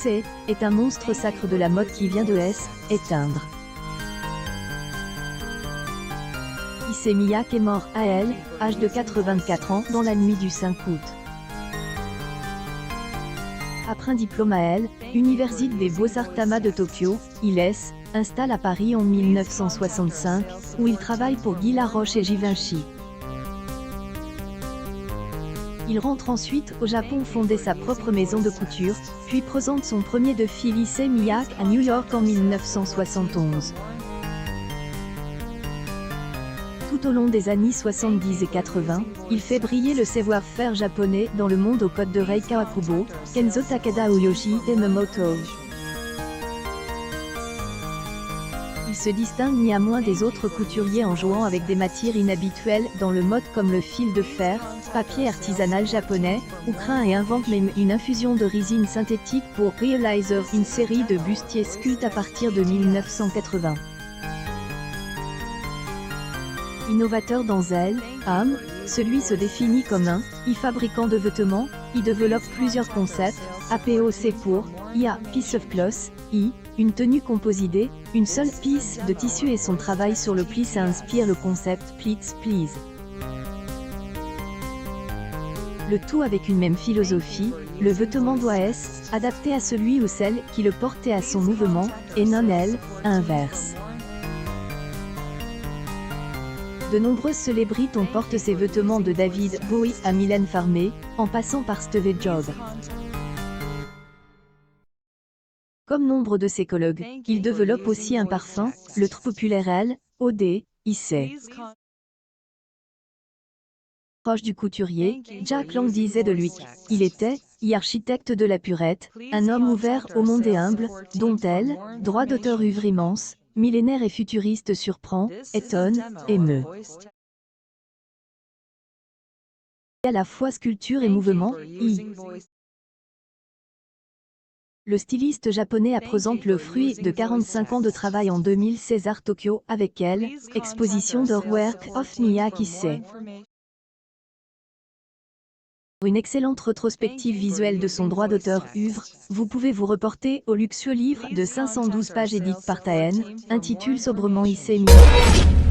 Issei est un monstre sacre de la mode qui vient de éteindre. Issei Miyake est mort à âge de 84 ans dans la nuit du 5 août. Après un diplôme à Université des Beaux-Arts Tama de Tokyo, il s'installe à Paris en 1965, où il travaille pour Guy Laroche et Givenchy. Il rentre ensuite au Japon fonder sa propre maison de couture, puis présente son premier défilé Issei Miyake à New York en 1971. Tout au long des années 70 et 80, il fait briller le savoir-faire japonais dans le monde aux codes de Rei Kawakubo, Kenzo Takada ou Yoji Yamamoto. Il se distingue néanmoins des autres couturiers en jouant avec des matières inhabituelles dans le mode comme le fil de fer, papier artisanal japonais, ou crin et invente même une infusion de résine synthétique pour réaliser une série de bustiers sculptés à partir de 1980. Innovateur dans celui se définit comme un fabricant de vêtements, il développe plusieurs concepts, APOC pour piece of cloth, une tenue compositée, une seule pièce de tissu et son travail sur le pli inspire le concept pleats please. Le tout avec une même philosophie, le vêtement doit être adapté à celui ou celle qui le porte et à son mouvement, et non inverse. De nombreuses célébrités ont porté ces vêtements de David Bowie à Mylène Farmer, en passant par Steve Jobs. Comme nombre de ses collègues, il développe aussi un parfum, le très populaire Eau Issei. Proche du couturier, Jack Lang disait de lui, il était architecte de la purette, un homme ouvert au monde et humble, dont droit d'auteur œuvre immense, millénaire et futuriste surprend, étonne, émeut. À la fois sculpture et mouvement, Le styliste japonais a présenté le fruit de 45 ans de travail en 2016 Art Tokyo avec exposition de Work of Miyake Issei. Pour une excellente rétrospective visuelle de son droit d'auteur œuvre, vous pouvez vous reporter au luxueux livre de 512 pages édité par Taen, intitulé sobrement Issei Miyake.